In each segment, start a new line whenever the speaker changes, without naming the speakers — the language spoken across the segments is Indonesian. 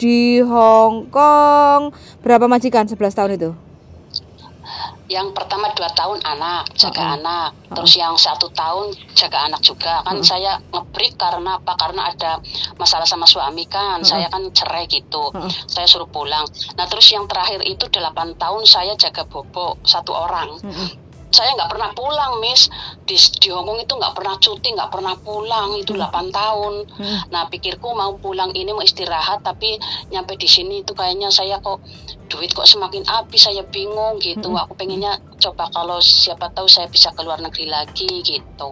di Hong Kong berapa majikan 11 tahun itu?
Yang pertama 2 tahun anak, jaga anak. Terus yang 1 tahun jaga anak juga. Kan saya nge-break karena apa? Karena ada masalah sama suami kan. Saya kan cerai gitu. Saya suruh pulang. Nah terus yang terakhir itu 8 tahun saya jaga Bobo 1 orang. Saya nggak pernah pulang, Miss. Di Hongkong itu nggak pernah cuti, nggak pernah pulang. Itu 8 tahun. Nah pikirku mau pulang ini mau istirahat, tapi nyampe di sini itu kayaknya saya kok duit kok semakin habis, saya bingung gitu. Aku pengennya coba kalau siapa tahu saya bisa ke luar negeri lagi gitu.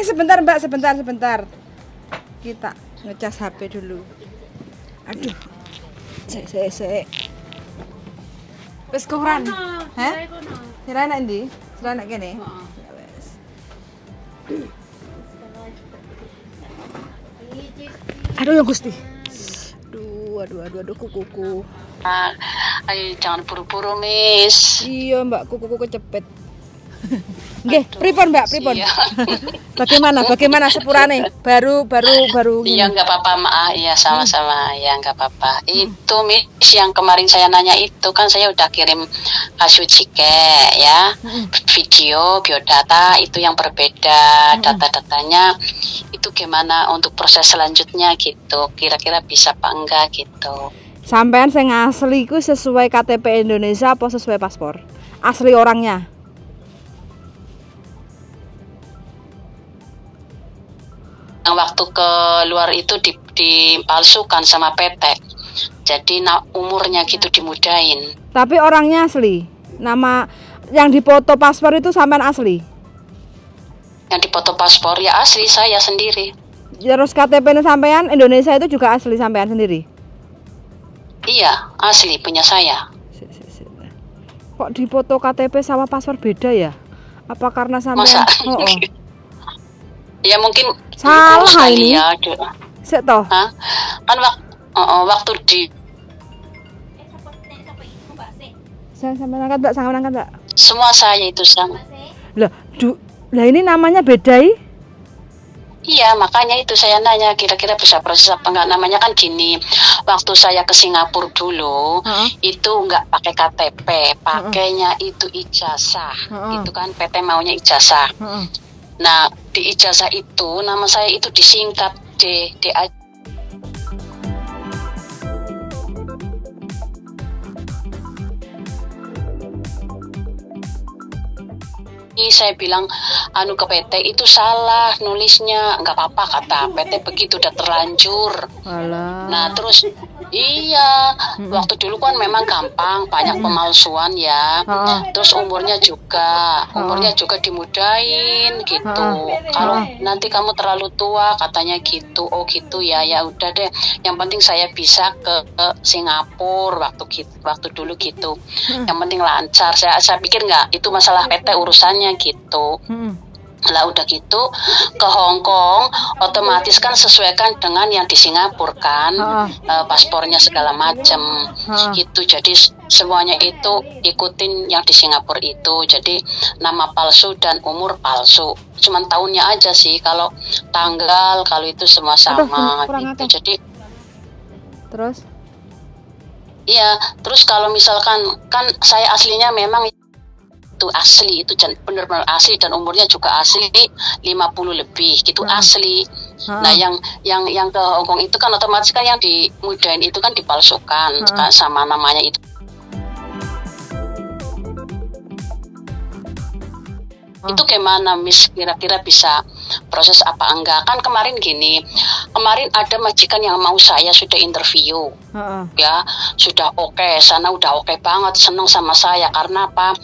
Sebentar Mbak, sebentar. Kita ngecas HP dulu. Aduh. Sik. Wis koran. Hah? Sira nek ndi? Sira nek kene. Ya wis. Aduh ya Gusti. Aduh kukuku.
Ayo jangan buru-buru, Miss.
Iya Mbak, kukuku kecepet. Nggih, pripun Mbak, pripun?
Iya.
Bagaimana sepurane? Baru
Iya nggak apa-apa, maaf. Iya sama-sama. Ya nggak apa-apa. Itu Miss yang kemarin saya nanya itu kan saya udah kirim hasil cike ya, video, biodata itu yang berbeda, data-datanya itu gimana untuk proses selanjutnya gitu. Kira-kira bisa apa enggak gitu.
Sampean sing asli ku sesuai KTP Indonesia apa sesuai paspor? Asli orangnya.
Yang waktu ke luar itu dipalsukan sama PT. Jadi umurnya gitu dimudahin.
Tapi orangnya asli. Nama yang dipoto paspor itu sampean asli.
Yang dipoto paspor ya asli saya sendiri.
Terus KTP sampean Indonesia itu juga asli sampean sendiri.
Iya, asli punya saya.
Kok dipoto KTP sama paspor beda ya? Apa karena sampean?
Masa? Ya mungkin
salah ini.
Ya,
Sik toh.
Kan waktu di
sampean angkat Mbak.
Semua saya itu sama.
Lah ini namanya beda.
Iya, makanya itu saya nanya kira-kira bisa proses apa enggak. Namanya kan gini, waktu saya ke Singapura dulu itu enggak pakai KTP, pakainya itu ijazah. Itu kan PT maunya ijazah. Nah, di ijazah itu nama saya itu disingkat DA. Saya bilang ke PT itu salah nulisnya, nggak apa-apa kata PT, begitu udah terlanjur.
Alah.
Nah terus iya waktu dulu kan memang gampang, banyak pemalsuan ya. Terus umurnya juga dimudahin gitu. Kalau nanti kamu terlalu tua katanya gitu. Oh gitu ya, ya udah deh. Yang penting saya bisa ke Singapura waktu dulu gitu. Yang penting lancar. Saya pikir nggak itu masalah PT urusannya gitu. Lah udah gitu ke Hong Kong otomatis kan sesuaikan dengan yang di Singapura kan, paspornya segala macam gitu. Jadi semuanya itu ikutin yang di Singapura itu. Jadi nama palsu dan umur palsu. Cuman tahunnya aja sih, kalau tanggal kalau itu semua sama gitu. Jadi
terus
iya, terus kalau misalkan kan saya aslinya memang itu asli, itu benar-benar asli dan umurnya juga asli 50 lebih gitu asli. Nah yang ke Hongkong itu kan otomatis kan yang dimudahin itu kan dipalsukan sama namanya itu. Itu gimana Miss, kira-kira bisa proses apa enggak? Kan kemarin ada majikan yang mau saya sudah interview ya, sudah oke, sana udah oke banget, seneng sama saya karena apa?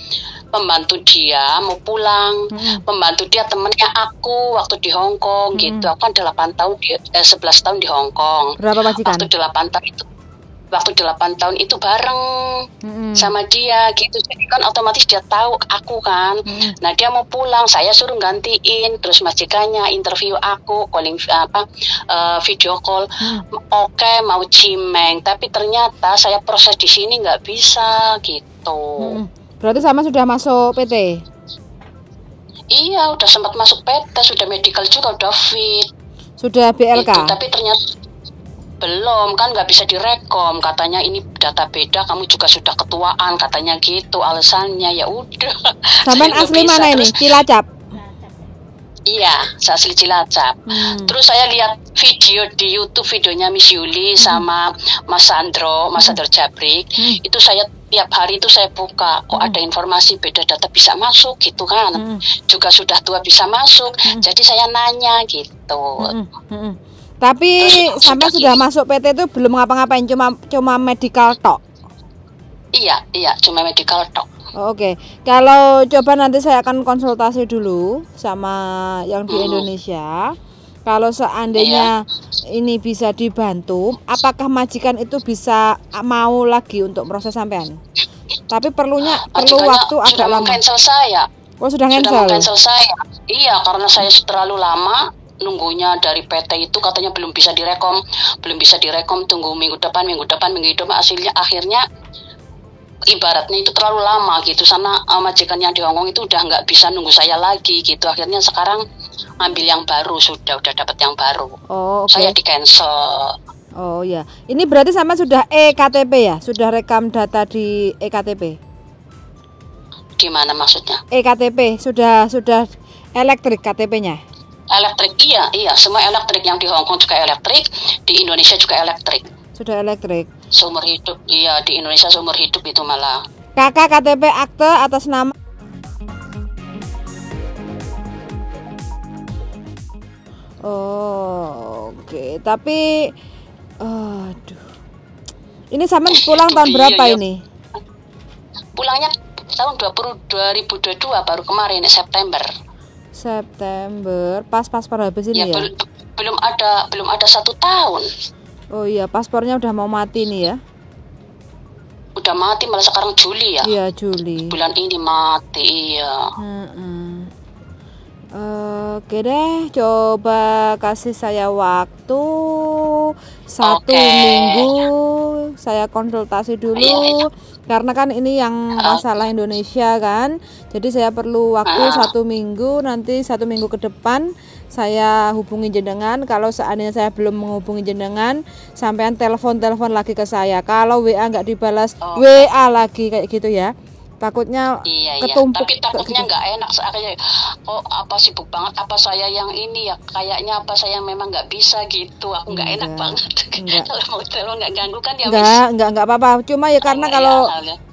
Pembantu dia mau pulang, pembantu dia temennya aku waktu di Hong Kong gitu. Aku kan 11 tahun di Hong Kong.
Berapa majikan?
Waktu 8 tahun itu waktu 8 tahun itu bareng sama dia gitu. Jadi kan otomatis dia tahu aku kan. Nah dia mau pulang, saya suruh gantiin. Terus majikannya interview aku, calling video call. Oke, mau cimeng, tapi ternyata saya proses di sini nggak bisa gitu.
Berarti sama sudah masuk PT?
Iya, udah sempat masuk PT, sudah medical juga, udah fit.
Sudah BLK?
Itu, tapi ternyata belum, kan nggak bisa direkom, katanya ini data beda, kamu juga sudah ketuaan, katanya gitu alasannya. Ya udah.
Sampai asli
bisa.
Mana ini? Cilacap?
Iya, saya asli Cilacap. Terus saya lihat video di YouTube, videonya Miss Yuli sama Mas Sandro Jabrik. Itu saya tiap hari itu saya buka, kok ada informasi beda data bisa masuk gitu kan. Juga sudah tua bisa masuk. Jadi saya nanya gitu.
Tapi sampai sudah masuk PT itu belum ngapa-ngapain, cuma medical tok.
Iya, cuma medical tok.
Oke. Kalau coba nanti saya akan konsultasi dulu sama yang di Indonesia. Kalau seandainya ini bisa dibantu, apakah majikan itu bisa mau lagi untuk proses sampean? Tapi perlu waktu agak lama.
Cancel saya.
Oh, sudah cancel
saya. Iya, karena saya terlalu lama nunggunya dari PT itu, katanya belum bisa direkom, tunggu minggu depan, akhirnya ibaratnya itu terlalu lama gitu. Sana majikan yang di Hongkong itu udah nggak bisa nunggu saya lagi gitu. Akhirnya sekarang ambil yang baru, sudah dapat yang baru.
Oh,
saya di cancel.
Oh ya, ini berarti sama sudah EKTP ya, sudah rekam data di EKTP.
Gimana maksudnya?
EKTP sudah elektrik KTP-nya.
Elektrik, iya, semua elektrik. Yang di Hongkong juga elektrik, di Indonesia juga elektrik.
Sudah elektrik.
Seumur hidup, iya, di Indonesia seumur hidup itu malah.
Kakak KTP akte atas nama. Oh, oke. Tapi, aduh, ini sama pulang tahun berapa ini?
Pulangnya tahun 2022 baru kemarin September.
Pas paspor habis ini ya?
Belum ada 1 tahun.
Oh iya, paspornya udah mau mati nih ya?
Udah mati, malah sekarang Juli ya?
Iya, Juli.
Bulan ini mati, iya.
Oke deh, coba kasih saya waktu 1 minggu, saya konsultasi dulu. Iya. Karena kan ini yang masalah Indonesia kan, jadi saya perlu waktu 1 minggu. Nanti 1 minggu ke depan saya hubungi jenengan. Kalau seandainya saya belum menghubungi jenengan, sampean telepon lagi ke saya. Kalau WA nggak dibalas, WA lagi kayak gitu ya. Takutnya ketumpuk.
Tapi takutnya nggak enak. Kok apa sibuk banget? Apa saya yang ini ya? Kayaknya apa saya memang nggak bisa gitu. Aku nggak enak banget. Kalau mau telepon nggak ganggu kan ya?
Nggak apa-apa. Cuma ya karena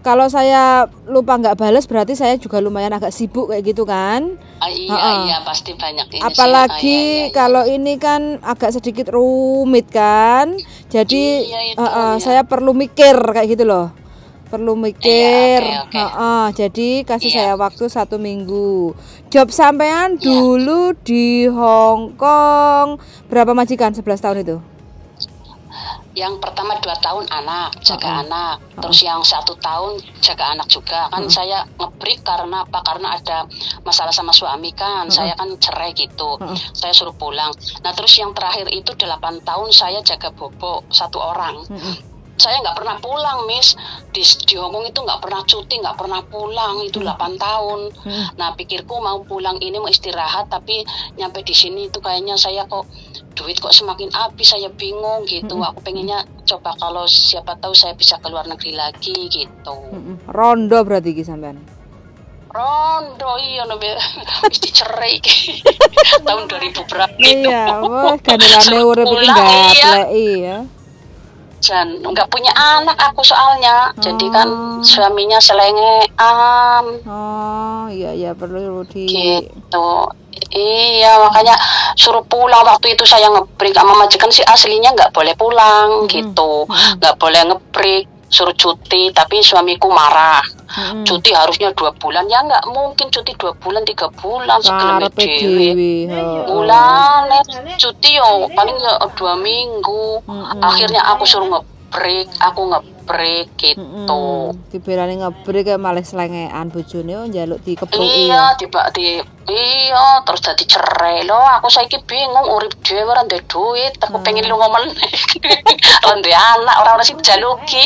kalau saya lupa nggak balas, berarti saya juga lumayan agak sibuk kayak gitu kan?
Iya, pasti banyak ini.
Apalagi kalau ini kan agak sedikit rumit kan? Jadi saya perlu mikir kayak gitu loh. Perlu mikir. Jadi kasih saya waktu 1 minggu. Job sampean dulu di Hongkong berapa majikan? 11 tahun itu?
Yang pertama 2 tahun jaga anak. Terus yang 1 tahun jaga anak juga. Kan saya nge-break karena apa? Karena ada masalah sama suami kan. Saya kan cerai gitu. Saya suruh pulang. Nah terus yang terakhir itu 8 tahun saya jaga bobo 1 orang. Saya nggak pernah pulang, Miss. Di Hongkong itu nggak pernah cuti, nggak pernah pulang. Itu 8 tahun. Nah, pikirku mau pulang ini, mau istirahat. Tapi nyampe di sini itu kayaknya saya kok duit kok semakin habis. Saya bingung gitu. Aku pengennya coba kalau siapa tahu saya bisa ke luar negeri lagi gitu.
Rondo berarti sampean?
Rondo, iya, mesti cerai. Tahun 2000 berapa itu.
Iya, gandelane urip iki gapleki ya.
Dan nggak punya anak aku soalnya, jadi kan suaminya selengean.
Iya perlu
gitu. Iya, makanya suruh pulang. Waktu itu saya nge-break sama majikan sih, aslinya nggak boleh pulang gitu, nggak boleh nge-break, suruh cuti. Tapi suamiku marah. Cuti harusnya 2 bulan, ya nggak mungkin cuti 2 bulan 3 bulan segala dewi. Bulan cuti yo paling 2 minggu. Akhirnya aku suruh ngebreak gitu.
Dibelani ngebreak kayak malah selengean bojone njaluk dikeboki.
Iya, iya, terus dadi cerai lho. Aku saiki bingung urip dhewe ora ndek duit, aku pengen lunga meneh. Ora ndek anak, ora sing dijaluki.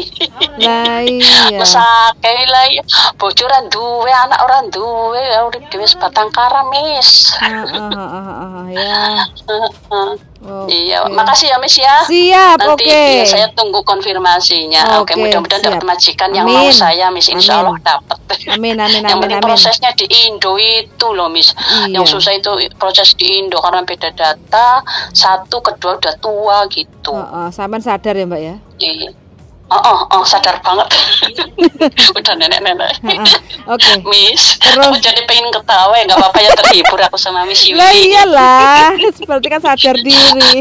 Lah iya.
Mesake lah ya. Bojo ora duwe, anak ora duwe, urip dhewe sebatang kara, Miss.
Ya.
Iya, makasih ya Miss ya.
Siap,
nanti
oke.
saya tunggu konfirmasinya. Oke, mudah-mudahan dapat majikan yang mau saya, Miss. Insya Allah dapat.
Amin.
Yang penting prosesnya di Indo itu loh, Miss.
Iya.
Yang susah itu proses di Indo karena beda data. Satu, kedua udah tua gitu.
Sampean sadar ya Mbak ya?
Iya. Sadar banget. Udah nenek-nenek.
Oke.
Miss,
terus
aku jadi pengen ketawa, nggak apa-apa ya, terhibur aku sama Miss Yuli.
Lah iyalah, seperti kan sadar diri.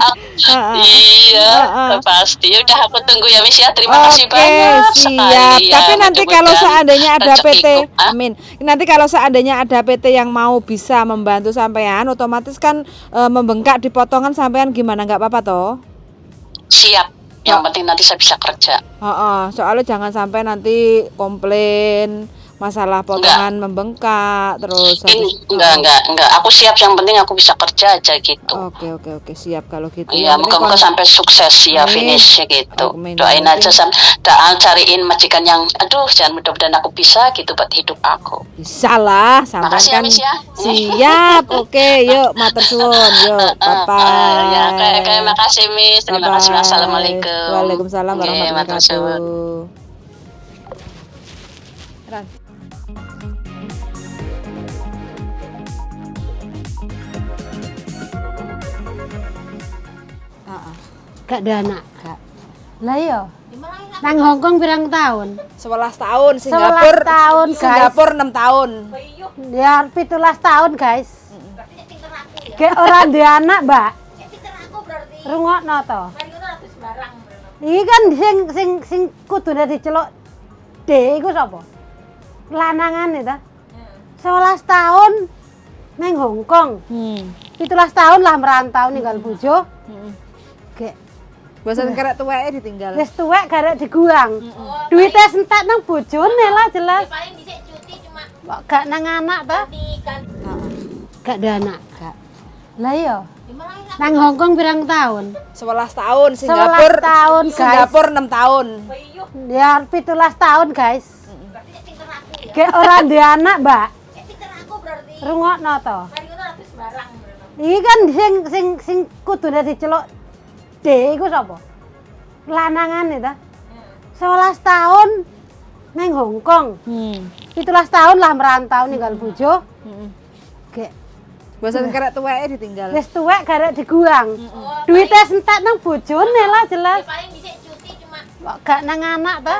Iya, pasti. Udah aku tunggu ya Miss ya. Terima kasih banyak.
Siap. Tapi nanti kalau seandainya ada PT, amin. Nanti kalau seandainya ada PT yang mau bisa membantu sampean, otomatis kan membengkak di potongan sampean gimana, nggak apa-apa toh?
Siap. Yang penting nanti saya bisa kerja.
Soalnya jangan sampai nanti komplain masalah potongan membengkak terus.
Enggak. Aku siap, yang penting aku bisa kerja aja gitu.
Oke, siap kalau gitu.
Iya, moga-moga sampai sukses ya finishnya gitu. Doain aja cariin majikan yang jangan mudah-mudahan aku bisa gitu buat hidup aku.
Bisa lah, sampai kan.
Ya.
Siap. Oke, yuk matur suwun, yuk. Bye.
Ya, terima kasih Miss. Terima kasih. Assalamualaikum.
Waalaikumsalam warahmatullahi wabarakatuh.
Gak ada anak, Kak. Lah iya. Nang Hongkong pirang tahun?
11 tahun, Singapura
11 tahun, guys.
Singapura 6 tahun.
Ya 17 tahun, guys. Kayak orang dia anak, Mbak. Rungokno to. Iki kan sing kudune diceluk D iku sapa? Lanangane ta? 11 tahun nang Hongkong. 17 tahun lah merantau ninggal bojo.
Bosan kerek tuweke ditinggal.
Wis tuwek garek diguang. Duite entek nang bojone lah jelas.
Paling dhisik cuti cuma
gak nang anak ta? Gak ada anak, Kak. Lah iya. Nang Hongkong pirang tahun?
11 tahun, Singapura
11 tahun, guys.
Singapura 6 tahun.
Ya 17 tahun, guys. Kayak orang dia anak, Mbak. Rungokno to. Iki kan sing kudune diceluk D iku sapa? Lanangane ta? 11 tahun nang Hongkong. 17 tahun lah merantau ninggal bojo. Gek
bosan kerek tuweke ditinggal.
Wis tuwek garek diguang. Duite entek nang bojone lah jelas.
paling dhisik cuti cuma
gak nang anak ta?